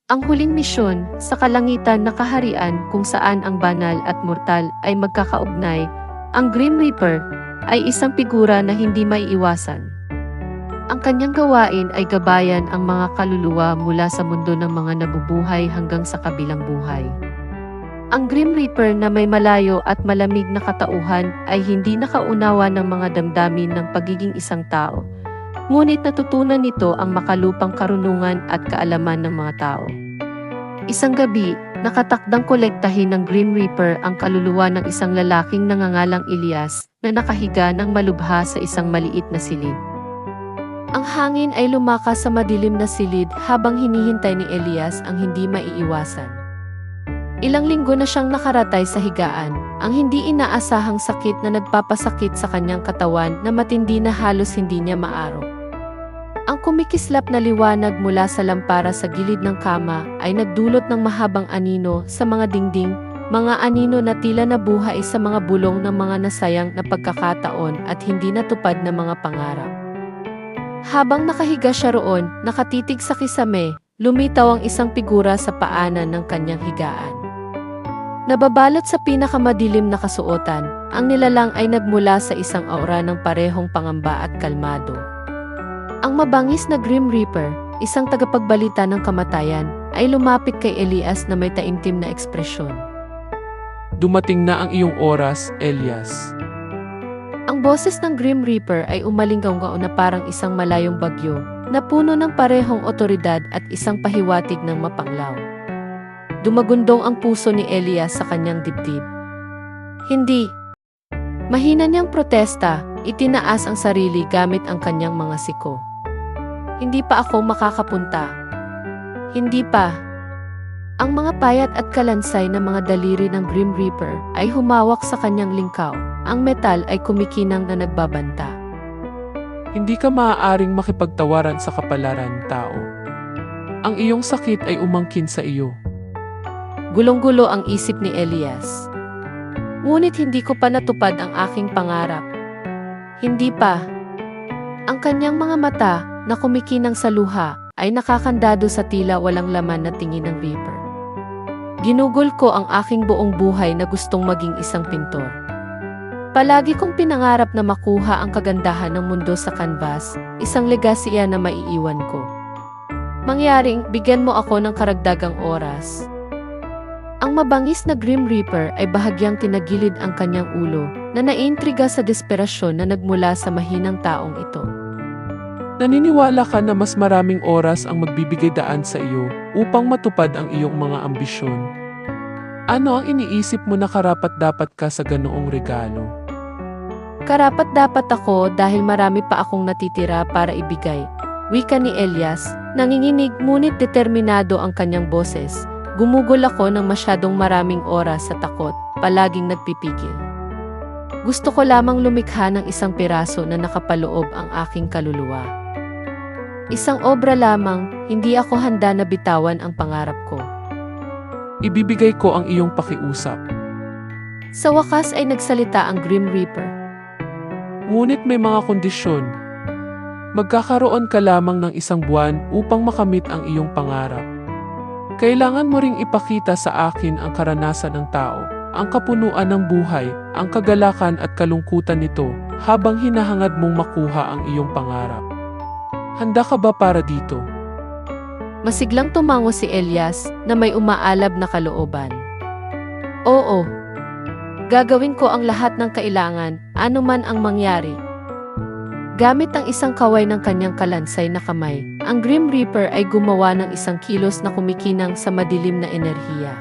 Ang huling misyon, sa kalangitan na kaharian kung saan ang banal at mortal ay magkakaugnay, ang Grim Reaper ay isang figura na hindi maiiwasan. Ang kanyang gawain ay gabayan ang mga kaluluwa mula sa mundo ng mga nabubuhay hanggang sa kabilang buhay. Ang Grim Reaper na may malayo at malamig na katauhan ay hindi nakaunawa ng mga damdamin ng pagiging isang tao. Ngunit natutunan nito ang makalupang karunungan at kaalaman ng mga tao. Isang gabi, nakatakdang kolektahin ng Grim Reaper ang kaluluwa ng isang lalaking nangangalang Elias na nakahiga ng malubha sa isang maliit na silid. Ang hangin ay lumakas sa madilim na silid habang hinihintay ni Elias ang hindi maiiwasan. Ilang linggo na siyang nakaratay sa higaan, ang hindi inaasahang sakit na nagpapasakit sa kanyang katawan na matindi na halos hindi niya maaro. Ang kumikislap na liwanag mula sa lampara sa gilid ng kama ay nagdulot ng mahabang anino sa mga dingding, mga anino na tila nabuhay sa mga bulong ng mga nasayang na pagkakataon at hindi natupad na mga pangarap. Habang nakahiga siya roon, nakatitig sa kisame, lumitaw ang isang figura sa paanan ng kanyang higaan. Nababalot sa pinakamadilim na kasuotan, ang nilalang ay nagmula sa isang aura ng parehong pangamba at kalmado. Ang mabangis na Grim Reaper, isang tagapagbalita ng kamatayan, ay lumapit kay Elias na may taimtim na ekspresyon. Dumating na ang iyong oras, Elias. Ang boses ng Grim Reaper ay umalinggaw na parang isang malayong bagyo, na puno ng parehong otoridad at isang pahiwatig ng mapanglaw. Dumagundong ang puso ni Elias sa kanyang dibdib. Hindi. Mahina niyang protesta, itinaas ang sarili gamit ang kanyang mga siko. Hindi pa ako makakapunta. Hindi pa. Ang mga payat at kalansay na mga daliri ng Grim Reaper ay humawak sa kanyang lingkaw. Ang metal ay kumikinang na nagbabanta. Hindi ka maaaring makipagtawaran sa kapalaran, tao. Ang iyong sakit ay umangkin sa iyo. Gulong-gulo ang isip ni Elias. Ngunit hindi ko pa natupad ang aking pangarap. Hindi pa. Ang kanyang mga mata, na kumikinang sa luha, ay nakakandado sa tila walang laman na tingin ng Reaper. Ginugol ko ang aking buong buhay na gustong maging isang pintor. Palagi kong pinangarap na makuha ang kagandahan ng mundo sa canvas, isang legasya na maiiwan ko. Mangyaring, bigyan mo ako ng karagdagang oras. Ang mabangis na Grim Reaper ay bahagyang tinagilid ang kanyang ulo, na naintriga sa desperasyon na nagmula sa mahinang taong ito. Naniniwala ka na mas maraming oras ang magbibigay daan sa iyo upang matupad ang iyong mga ambisyon. Ano ang iniisip mo na karapat-dapat ka sa ganoong regalo? Karapat-dapat ako dahil marami pa akong natitira para ibigay, wika ni Elias, nanginginig ngunit determinado ang kanyang boses. Gumugol ako ng masyadong maraming oras sa takot, palaging nagpipigil. Gusto ko lamang lumikha ng isang piraso na nakapaloob ang aking kaluluwa. Isang obra lamang, hindi ako handa na bitawan ang pangarap ko. Ibibigay ko ang iyong pakiusap. Sa wakas ay nagsalita ang Grim Reaper. Ngunit may mga kondisyon. Magkakaroon ka lamang ng isang buwan upang makamit ang iyong pangarap. Kailangan mo ring ipakita sa akin ang karanasan ng tao, ang kapunuan ng buhay, ang kagalakan at kalungkutan nito habang hinahangad mong makuha ang iyong pangarap. Handa ka ba para dito? Masiglang tumango si Elias na may umaalab na kalooban. Oo. Gagawin ko ang lahat ng kailangan, anuman ang mangyari. Gamit ang isang kaway ng kanyang kalansay na kamay, ang Grim Reaper ay gumawa ng isang kilos na kumikinang sa madilim na enerhiya.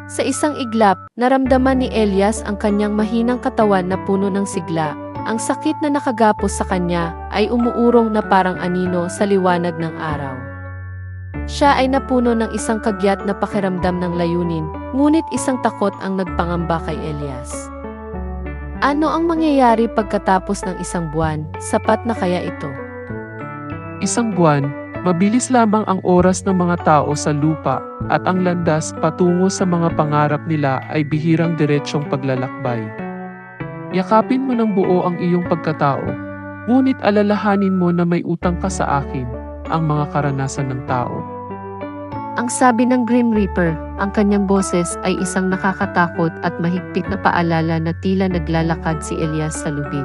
Sa isang iglap, naramdaman ni Elias ang kanyang mahinang katawan na puno ng sigla. Ang sakit na nakagapos sa kanya ay umuurong na parang anino sa liwanag ng araw. Siya ay napuno ng isang kagyat na pakiramdam ng layunin, ngunit isang takot ang nagpangamba kay Elias. Ano ang mangyayari pagkatapos ng isang buwan? Sapat na kaya ito? Isang buwan, mabilis lamang ang oras ng mga tao sa lupa at ang landas patungo sa mga pangarap nila ay bihirang diretsyong paglalakbay. Yakapin mo ng buo ang iyong pagkatao, ngunit alalahanin mo na may utang ka sa akin, ang mga karanasan ng tao. Ang sabi ng Grim Reaper, ang kanyang boses ay isang nakakatakot at mahigpit na paalala na tila naglalakad si Elias sa lubid.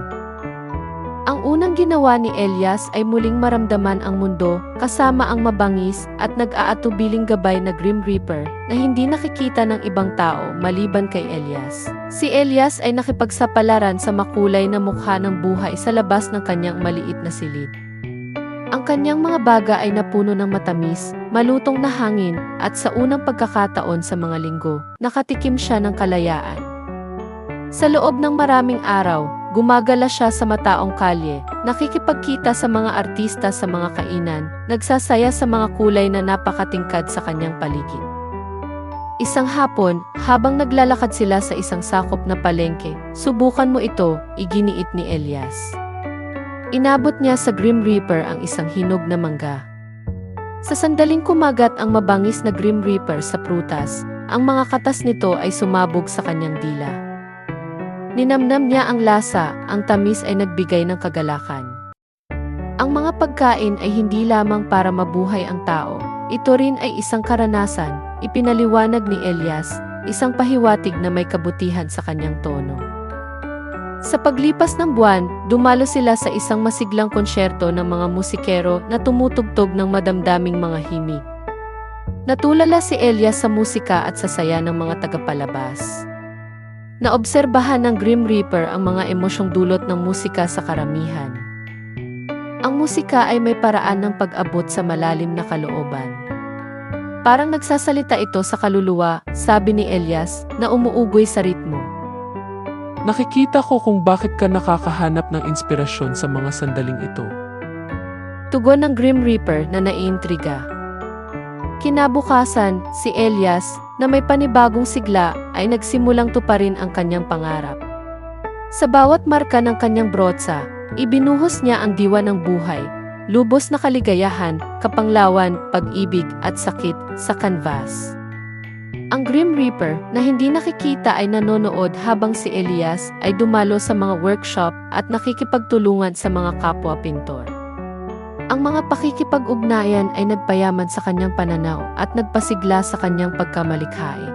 Ang unang ginawa ni Elias ay muling maramdaman ang mundo kasama ang mabangis at nag-aatubiling gabay na Grim Reaper na hindi nakikita ng ibang tao maliban kay Elias. Si Elias ay nakipagsapalaran sa makulay na mukha ng buhay sa labas ng kanyang maliit na silid. Ang kanyang mga baga ay napuno ng matamis, malutong na hangin at sa unang pagkakataon sa mga linggo, nakatikim siya ng kalayaan. Sa loob ng maraming araw, gumagala siya sa mataong kalye, nakikipagkita sa mga artista sa mga kainan, nagsasaya sa mga kulay na napakatingkad sa kanyang paligid. Isang hapon, habang naglalakad sila sa isang sakop na palengke, subukan mo ito, iginiit ni Elias. Inabot niya sa Grim Reaper ang isang hinog na mangga. Sa sandaling kumagat ang mabangis na Grim Reaper sa prutas, ang mga katas nito ay sumabog sa kanyang dila. Ninamnam niya ang lasa, ang tamis ay nagbigay ng kagalakan. Ang mga pagkain ay hindi lamang para mabuhay ang tao, ito rin ay isang karanasan, ipinaliwanag ni Elias, isang pahiwatig na may kabutihan sa kanyang tono. Sa paglipas ng buwan, dumalo sila sa isang masiglang konsyerto ng mga musikero na tumutugtog ng madamdaming mga himig. Natulala si Elias sa musika at sa saya ng mga tagapalabas. Naobserbahan ng Grim Reaper ang mga emosyong dulot ng musika sa karamihan. Ang musika ay may paraan ng pag-abot sa malalim na kalooban. Parang nagsasalita ito sa kaluluwa, sabi ni Elias, na umuugoy sa ritmo. Nakikita ko kung bakit ka nakakahanap ng inspirasyon sa mga sandaling ito. Tugon ng Grim Reaper na naiintriga. Kinabukasan, si Elias, na may panibagong sigla, ay nagsimulang tuparin ang kanyang pangarap. Sa bawat marka ng kanyang brotsa, ibinuhos niya ang diwa ng buhay, lubos na kaligayahan, kapanglawan, pag-ibig at sakit sa kanvas. Ang Grim Reaper na hindi nakikita ay nanonood habang si Elias ay dumalo sa mga workshop at nakikipagtulungan sa mga kapwa pintor. Ang mga pakikipag-ugnayan ay nagpayaman sa kanyang pananaw at nagpasigla sa kanyang pagkamalikhain.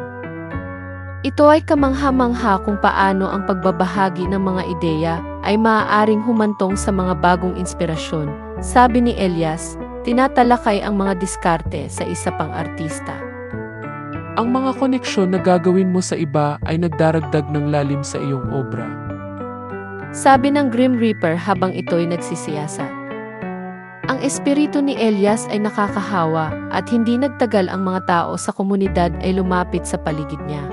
Ito ay kamangha-mangha kung paano ang pagbabahagi ng mga ideya ay maaaring humantong sa mga bagong inspirasyon, sabi ni Elias, tinatalakay ang mga diskarte sa isa pang artista. Ang mga koneksyon na gagawin mo sa iba ay nagdaragdag ng lalim sa iyong obra. Sabi ng Grim Reaper habang ito'y nagsisiyasat. Ang espiritu ni Elias ay nakakahawa at hindi nagtagal ang mga tao sa komunidad ay lumapit sa paligid niya.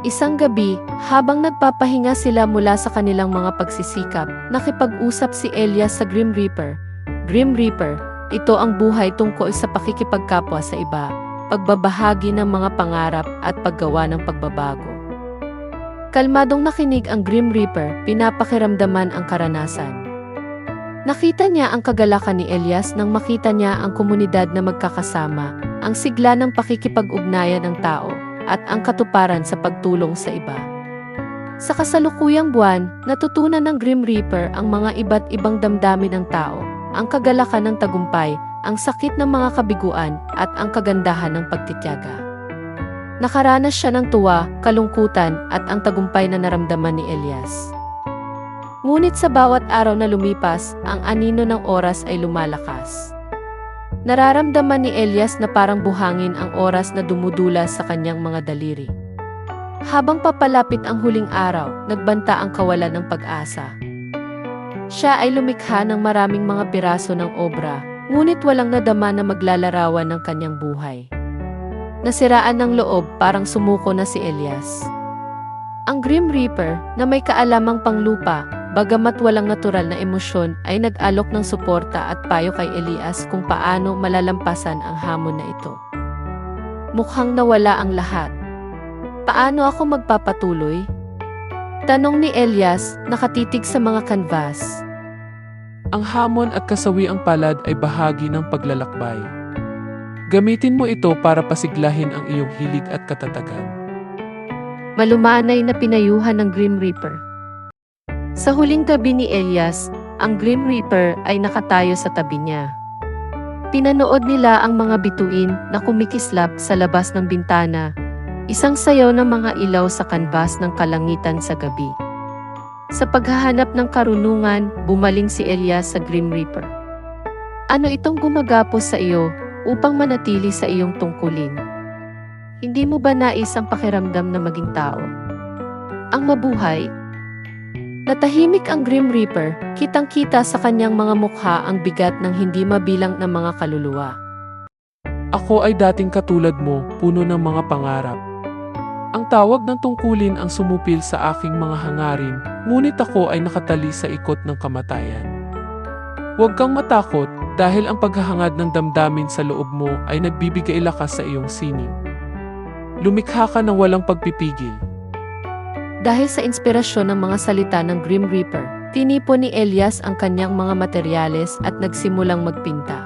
Isang gabi, habang nagpapahinga sila mula sa kanilang mga pagsisikap, nakipag-usap si Elias sa Grim Reaper. Grim Reaper, ito ang buhay tungkol sa pakikipagkapwa sa iba, pagbabahagi ng mga pangarap at paggawa ng pagbabago. Kalmadong nakinig ang Grim Reaper, pinapakiramdaman ang karanasan. Nakita niya ang kagalakan ni Elias nang makita niya ang komunidad na magkakasama, ang sigla ng pakikipag-ugnayan ng tao, at ang katuparan sa pagtulong sa iba. Sa kasalukuyang buwan, natutunan ng Grim Reaper ang mga iba't ibang damdamin ng tao, ang kagalakan ng tagumpay, ang sakit ng mga kabiguan, at ang kagandahan ng pagtityaga. Nakaranas siya ng tuwa, kalungkutan, at ang tagumpay na naramdaman ni Elias. Ngunit sa bawat araw na lumipas, ang anino ng oras ay lumalakas. Nararamdaman ni Elias na parang buhangin ang oras na dumudulas sa kanyang mga daliri. Habang papalapit ang huling araw, nagbanta ang kawalan ng pag-asa. Siya ay lumikha ng maraming mga piraso ng obra, ngunit walang nadama na maglalarawan ng kanyang buhay. Nasiraan ng loob, parang sumuko na si Elias. Ang Grim Reaper, na may kaalamang panglupa, bagamat walang natural na emosyon, ay nag-alok ng suporta at payo kay Elias kung paano malalampasan ang hamon na ito. Mukhang nawala ang lahat. Paano ako magpapatuloy? Tanong ni Elias, nakatitig sa mga kanvas. Ang hamon at kasawiang palad ay bahagi ng paglalakbay. Gamitin mo ito para pasiglahin ang iyong hilig at katatagan. Malumanay na pinayuhan ng Grim Reaper. Sa huling gabi ni Elias, ang Grim Reaper ay nakatayo sa tabi niya. Pinanood nila ang mga bituin na kumikislap sa labas ng bintana, isang sayaw ng mga ilaw sa kanbas ng kalangitan sa gabi. Sa paghahanap ng karunungan, bumaling si Elias sa Grim Reaper. Ano itong gumagapos sa iyo upang manatili sa iyong tungkulin? Hindi mo ba nais ang pakiramdam na maging tao? Ang mabuhay? Natahimik ang Grim Reaper, kitang-kita sa kanyang mga mukha ang bigat ng hindi mabilang na mga kaluluwa. Ako ay dating katulad mo, puno ng mga pangarap. Ang tawag ng tungkulin ang sumupil sa aking mga hangarin, ngunit ako ay nakatali sa ikot ng kamatayan. Huwag kang matakot dahil ang paghahangad ng damdamin sa loob mo ay nagbibigay lakas sa iyong sining. Lumikha ka ng walang pagpipigil. Dahil sa inspirasyon ng mga salita ng Grim Reaper, tinipon ni Elias ang kanyang mga materyales at nagsimulang magpinta.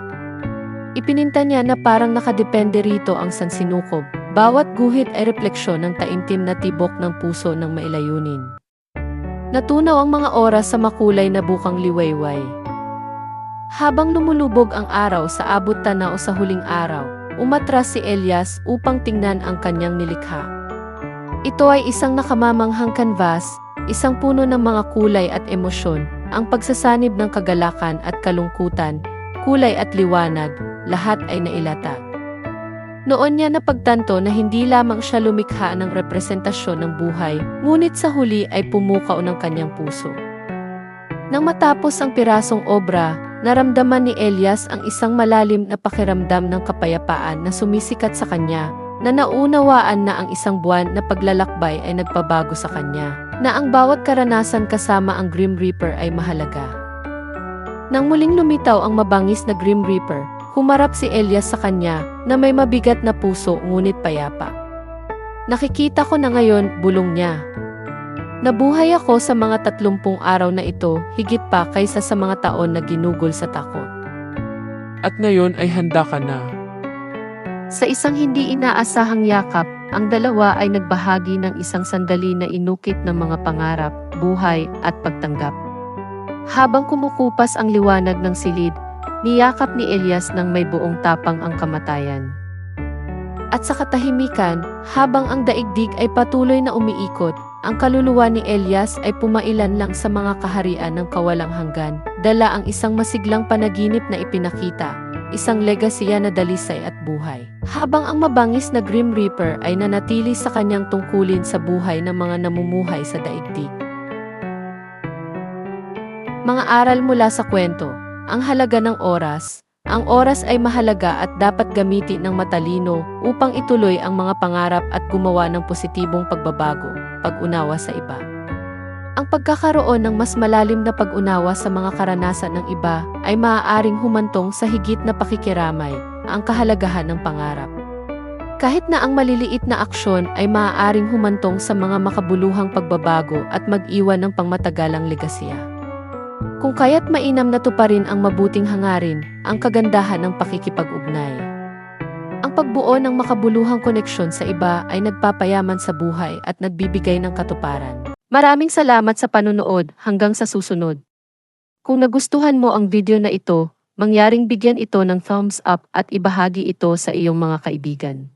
Ipininta niya na parang nakadepende rito ang sansinukob. Bawat guhit ay refleksyon ng taimtim na tibok ng puso ng mailayunin. Natunaw ang mga oras sa makulay na bukang liwayway. Habang lumulubog ang araw sa abot tanaw sa huling araw, umatras si Elias upang tingnan ang kanyang nilikha. Ito ay isang nakamamanghang canvas, isang puno ng mga kulay at emosyon, ang pagsasanib ng kagalakan at kalungkutan, kulay at liwanag, lahat ay nailatag. Noon niya napagtanto na hindi lamang siya lumikha ng representasyon ng buhay, ngunit sa huli ay pumukaw ng kanyang puso. Nang matapos ang pirasong obra, naramdaman ni Elias ang isang malalim na pakiramdam ng kapayapaan na sumisikat sa kanya, na naunawaan na ang isang buwan na paglalakbay ay nagpabago sa kanya, na ang bawat karanasan kasama ang Grim Reaper ay mahalaga. Nang muling lumitaw ang mabangis na Grim Reaper, humarap si Elias sa kanya na may mabigat na puso ngunit payapa. Nakikita ko na ngayon, bulong niya. Nabuhay ako sa mga 30 araw na ito, higit pa kaysa sa mga taon na ginugol sa takot. At ngayon ay handa ka na. Sa isang hindi inaasahang yakap, ang dalawa ay nagbahagi ng isang sandali na inukit ng mga pangarap, buhay, at pagtanggap. Habang kumukupas ang liwanag ng silid, niyakap ni Elias ng may buong tapang ang kamatayan. At sa katahimikan, habang ang daigdig ay patuloy na umiikot, ang kaluluwa ni Elias ay pumailan lang sa mga kaharian ng kawalang hanggan, dala ang isang masiglang panaginip na ipinakita, isang legasiya na dalisay at buhay. Habang ang mabangis na Grim Reaper ay nanatili sa kanyang tungkulin sa buhay ng mga namumuhay sa daigdig. Mga aral mula sa kwento, ang halaga ng oras. Ang oras ay mahalaga at dapat gamitin ng matalino upang ituloy ang mga pangarap at gumawa ng positibong pagbabago, pag-unawa sa iba. Ang pagkakaroon ng mas malalim na pag-unawa sa mga karanasan ng iba ay maaaring humantong sa higit na pakikiramay, ang kahalagahan ng pangarap. Kahit na ang maliliit na aksyon ay maaaring humantong sa mga makabuluhang pagbabago at mag-iwan ng pangmatagalang legasiya. Kung kaya't mainam na tuparin ang mabuting hangarin, ang kagandahan ng pakikipag-ugnay. Ang pagbuo ng makabuluhang koneksyon sa iba ay nagpapayaman sa buhay at nagbibigay ng katuparan. Maraming salamat sa panunood, hanggang sa susunod. Kung nagustuhan mo ang video na ito, mangyaring bigyan ito ng thumbs up at ibahagi ito sa iyong mga kaibigan.